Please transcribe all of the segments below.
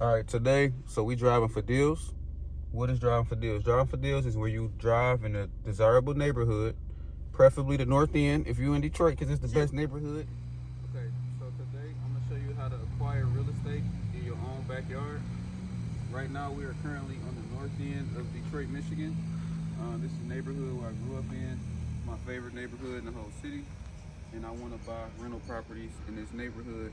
All right, today, so we driving for deals. What is driving for deals? Driving for deals is where you drive in a desirable neighborhood, preferably the North End if you're in Detroit, because it's the best neighborhood. Okay, so today I'm gonna show you how to acquire real estate in your own backyard. Right now we are currently on the north end of Detroit, Michigan. This is the neighborhood where I grew up in, my favorite neighborhood in the whole city. And I want to buy rental properties in this neighborhood.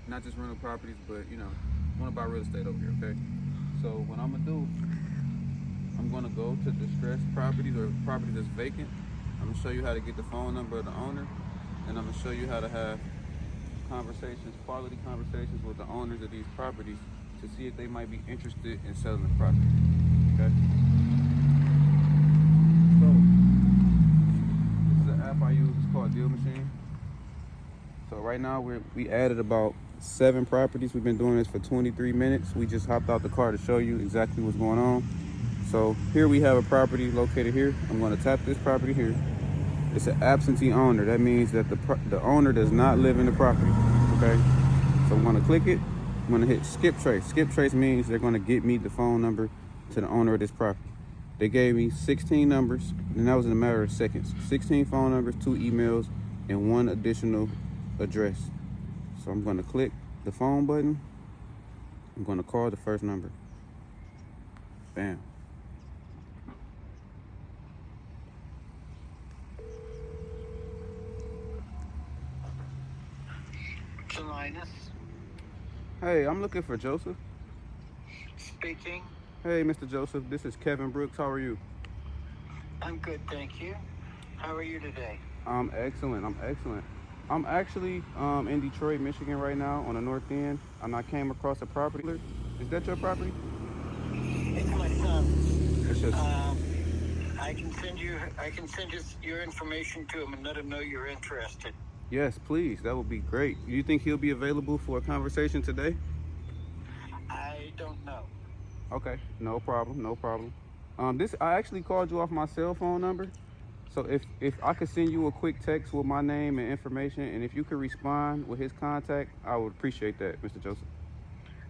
Not just rental properties, but I want to buy real estate over here, okay? So what I'm gonna do, I'm gonna go to distressed properties or properties that's vacant. I'm gonna show you how to get the phone number of the owner, and I'm gonna show you how to have conversations, quality conversations with the owners of these properties to see if they might be interested in selling the property, okay? So, this is an app I use, it's called Deal Machine. So right now we added about 7 properties. We've been doing this for 23 minutes. We just hopped out the car to show you exactly what's going on. So here we have a property located here. I'm going to tap this property here. It's an absentee owner. That means that the owner does not live in the property, okay? So I'm going to click it. I'm going to hit skip trace. Skip trace means they're going to get me the phone number to the owner of this property. They gave me 16 numbers, and that was in a matter of seconds. 16 phone numbers, 2 emails, and 1 additional address. So I'm going to click the phone button. I'm going to call the first number. Bam. Linus. Hey, I'm looking for Joseph. Speaking. Hey, Mr. Joseph, this is Kevin Brooks. How are you? I'm good, thank you. How are you today? I'm excellent. I'm actually in Detroit, Michigan right now on the north end, and I came across a property. Is that your property? It's my son. It's just... I can send you your information to him and let him know you're interested. Yes, please. That would be great. Do you think he'll be available for a conversation today? I don't know. Okay, no problem. I actually called you off my cell phone number. So if I could send you a quick text with my name and information, and if you could respond with his contact, I would appreciate that, Mr. Joseph.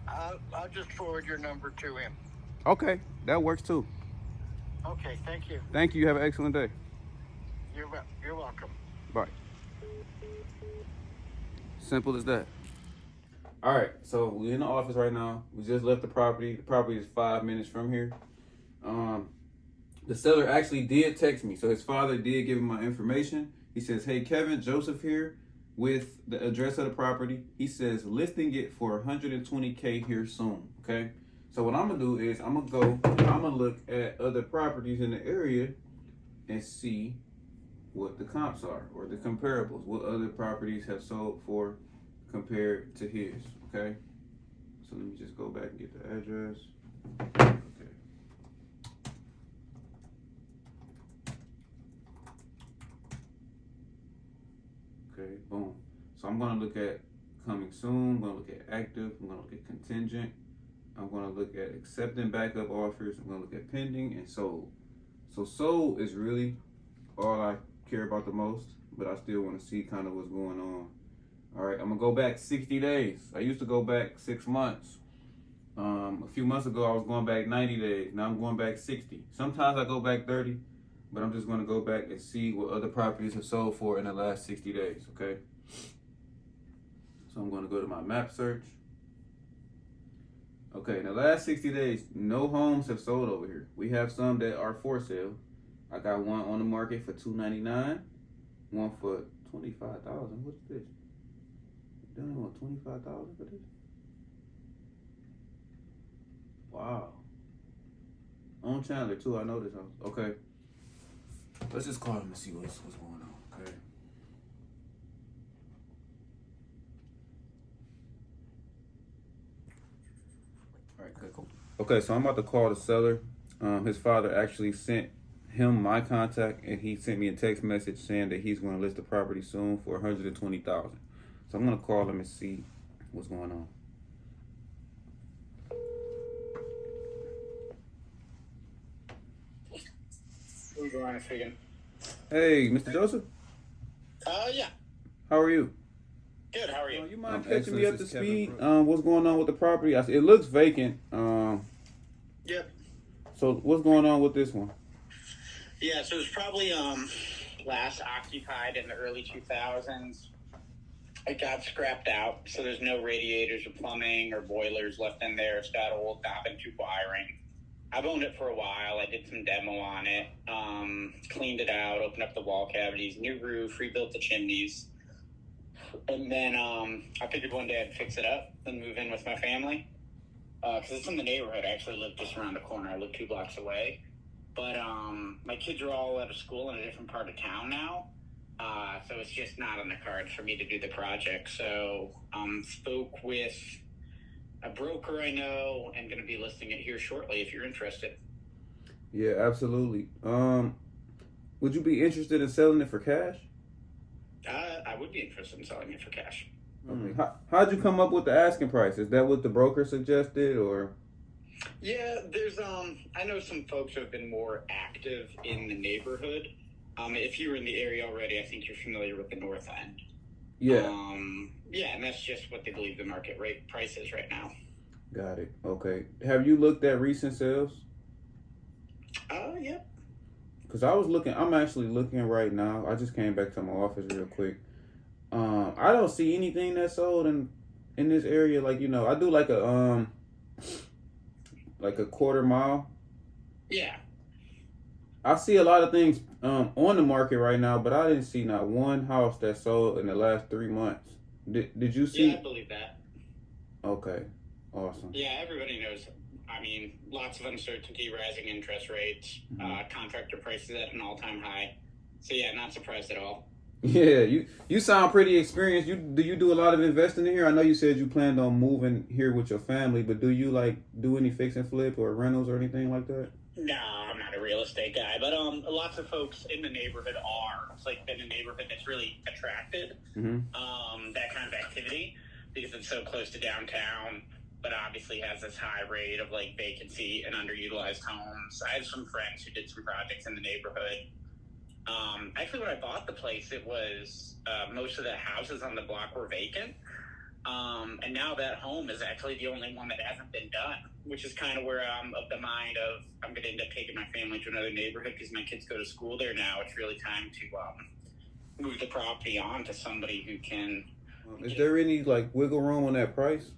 I'll just forward your number to him. Okay, that works too. Okay, thank you. Thank you. Have an excellent day. You're welcome. Bye. Simple as that. All right, so we're in the office right now. We just left the property. The property is 5 minutes from here. The seller actually did text me, so his father did give him my information. He says, "Hey, Kevin, Joseph here with the address of the property." He says, "Listing it for 120K here soon." Okay, so what I'm gonna do is I'm gonna look at other properties in the area and see what the comps are or the comparables, what other properties have sold for compared to his. Okay, so let me just go back and get the address. Okay, boom. So I'm gonna look at coming soon, I'm gonna look at active, I'm gonna look at contingent, I'm gonna look at accepting backup offers, I'm gonna look at pending and sold. So sold is really all I care about the most, but I still wanna see kind of what's going on. All right, I'm gonna go back 60 days. I used to go back 6 months. A few months ago, I was going back 90 days. Now I'm going back 60. Sometimes I go back 30. But I'm just going to go back and see what other properties have sold for in the last 60 days, okay? So I'm going to go to my map search. Okay, in the last 60 days, no homes have sold over here. We have some that are for sale. I got one on the market for $299, one for $25,000. What's this? You don't want $25,000 for this? Wow. On Chandler too, I know this house. Okay. Let's just call him and see what's going on, okay? All right, good, cool. Okay, so I'm about to call the seller. His father actually sent him my contact, and he sent me a text message saying that he's going to list the property soon for $120,000. So I'm going to call him and see what's going on. Hey, Mr. Joseph? Yeah. How are you? Good, how are you? You mind catching me up to speed? What's going on with the property? It looks vacant. Yep. So what's going on with this one? Yeah, so it was probably last occupied in the early 2000s. It got scrapped out, so there's no radiators or plumbing or boilers left in there. It's got old knob and tube wiring. I've owned it for a while. I did some demo on it, cleaned it out, opened up the wall cavities, new roof, rebuilt the chimneys. And then I figured one day I'd fix it up and move in with my family. Because it's in the neighborhood. I actually live just around the corner. I live 2 blocks away. But my kids are all out of school in a different part of town now. So it's just not on the cards for me to do the project. So spoke with a broker I know and going to be listing it here shortly if you're interested. Yeah, absolutely. Would you be interested in selling it for cash? I would be interested in selling it for cash. Okay. How'd you come up with the asking price? Is that what the broker suggested, or? Yeah, there's I know some folks who have been more active in the neighborhood. If you're in the area already, I think you're familiar with the North End. Yeah. Yeah, and that's just what they believe the market rate price is right now. Got it. Okay. Have you looked at recent sales? Yeah. Because I'm actually looking right now. I just came back to my office real quick. I don't see anything that's sold in this area. Like, I do like a quarter mile. Yeah. I see a lot of things on the market right now, but I didn't see not one house that sold in the last 3 months. Did you see? Yeah, I believe that. Okay. Awesome. Yeah, everybody knows. I mean, lots of uncertainty, rising interest rates, contractor prices at an all-time high. So yeah, not surprised at all. Yeah, you sound pretty experienced. Do you do a lot of investing in here? I know you said you planned on moving here with your family, but do you do any fix and flip or rentals or anything like that? No, I'm not a real estate guy, but lots of folks in the neighborhood are. It's like been a neighborhood that's really attracted that kind of activity because it's so close to downtown, but obviously has this high rate of like vacancy and underutilized homes. I have some friends who did some projects in the neighborhood. Actually, when I bought the place, it was most of the houses on the block were vacant. And now that home is actually the only one that hasn't been done, which is kind of where I'm of the mind of I'm going to end up taking my family to another neighborhood because my kids go to school there now. It's really time to move the property on to somebody who can. Is there any wiggle room on that price?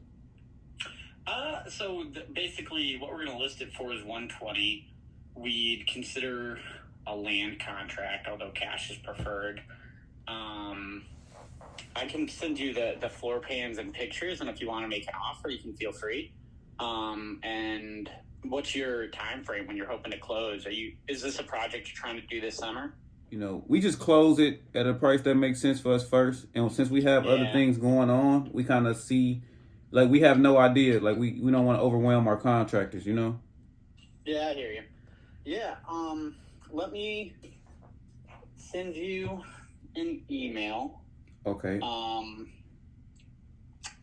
So basically what we're going to list it for is $120. We'd consider a land contract, although cash is preferred. I can send you the floor plans and pictures, and if you want to make an offer, you can feel free. And what's your time frame when you're hoping to close? Is this a project you're trying to do this summer? We just close it at a price that makes sense for us first, and since we have other things going on, we kind of see we have no idea. We don't want to overwhelm our contractors, Yeah, I hear you. Yeah. Let me send you an email. Okay.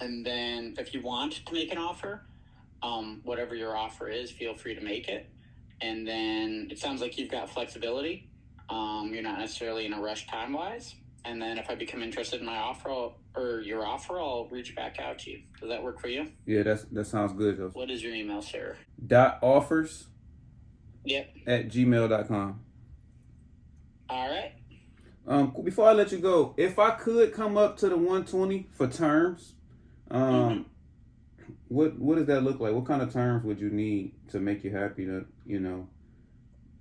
And then if you want to make an offer, whatever your offer is, feel free to make it. And then it sounds like you've got flexibility. You're not necessarily in a rush time-wise. And then if I become interested in my offer or your offer, I'll reach back out to you. Does that work for you? Yeah, that sounds good, Joseph. What is your email, sir? .offers Yep. @gmail.com. All right. Before I let you go, if I could come up to the 120 for terms, what does that look like? What kind of terms would you need to make you happy to,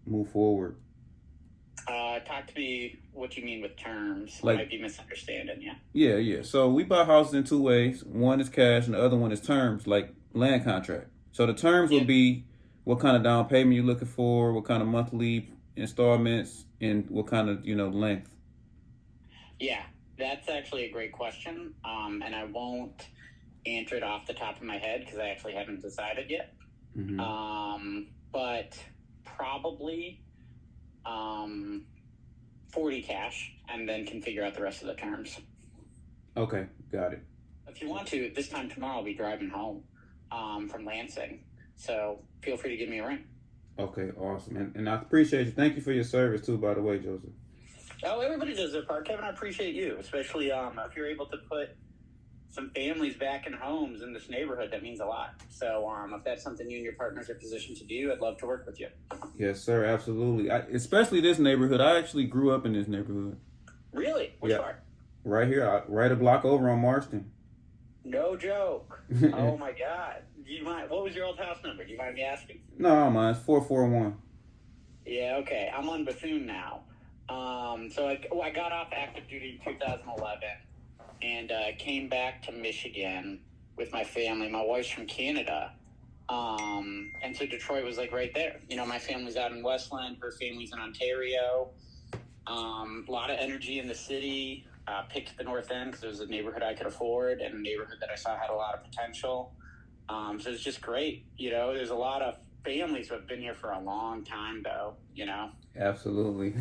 move forward? Talk to me what you mean with terms. I might be misunderstanding you. Yeah. So we buy houses in 2 ways. One is cash and the other one is terms, like land contract. So the terms would be what kind of down payment you're looking for, what kind of monthly installments, and what kind of, length. Yeah, that's actually a great question. And I won't answer it off the top of my head because I actually haven't decided yet. But probably 40 cash, and then can figure out the rest of the terms. Okay, got it. If you want to, this time tomorrow I'll be driving home from Lansing. So feel free to give me a ring. Okay, awesome. And I appreciate you. Thank you for your service too, by the way, Joseph. Oh, everybody does their part. Kevin, I appreciate you, especially if you're able to put some families back in homes in this neighborhood, that means a lot. So if that's something you and your partners are positioned to do, I'd love to work with you. Yes, sir. Absolutely. Especially this neighborhood. I actually grew up in this neighborhood. Really? Which part? Right here, right a block over on Marston. No joke. Oh my God. Do you mind? What was your old house number? Do you mind me asking? No, mine. It's 441. Yeah. Okay. I'm on Bethune now. So I got off active duty in 2011 and came back to Michigan with my family. My wife's from Canada. And so Detroit was like right there. You know, my family's out in Westland. Her family's in Ontario. A lot of energy in the city. Picked the North End because it was a neighborhood I could afford and a neighborhood that I saw had a lot of potential. So it's just great. You know, there's a lot of families who have been here for a long time, though, you know? Absolutely.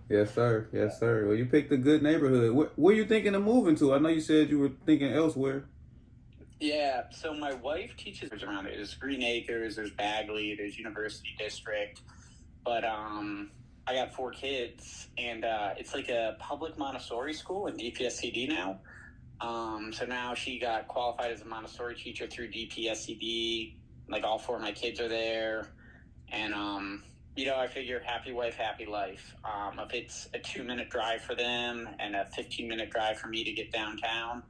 Yes, sir. Yes, sir. Well, you picked a good neighborhood. Where you thinking of moving to? I know you said you were thinking elsewhere. Yeah, so my wife teaches around it. There's Green Acres, there's Bagley, there's University District. But I got 4 kids, and it's like a public Montessori school in DPSCD now. So now she got qualified as a Montessori teacher through DPSCD. Like all 4 of my kids are there. And, you know, I figure happy wife, happy life. If it's a 2-minute drive for them and a 15-minute drive for me to get downtown,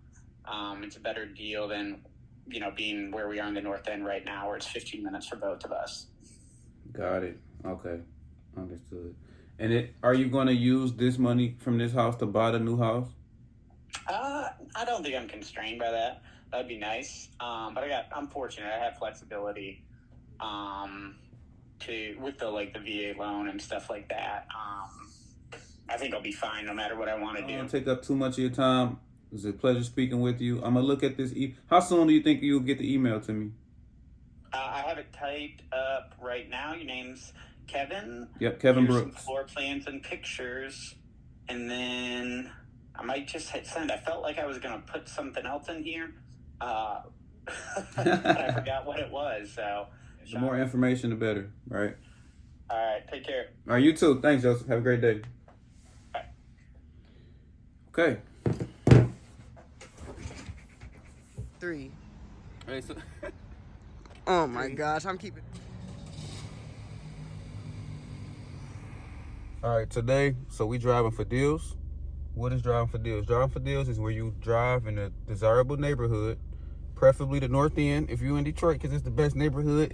it's a better deal than, you know, being where we are in the North End right now, where it's 15 minutes for both of us. Got it. Okay. Understood. And are you going to use this money from this house to buy the new house? I don't think I'm constrained by that. That'd be nice. But I'm fortunate. I have flexibility with the VA loan and stuff like that. I think I'll be fine no matter what I want to do. I don't take up too much of your time. It was a pleasure speaking with you. I'm going to look at this. How soon do you think you'll get the email to me? I have it typed up right now. Your name's Kevin. Yep, Kevin Here's Brooks. Some floor plans and pictures. And then I might just hit send. I felt like I was going to put something else in here. But I forgot what it was. So the more information, the better, right? All right. Take care. All right, you too. Thanks, Joseph. Have a great day. Bye. Okay. 3. Hey, so Oh my gosh, I'm keeping. all right, today, so we driving for deals. What is driving for deals? Driving for deals is where you drive in a desirable neighborhood, preferably the North End if you're in Detroit, because it's the best neighborhood.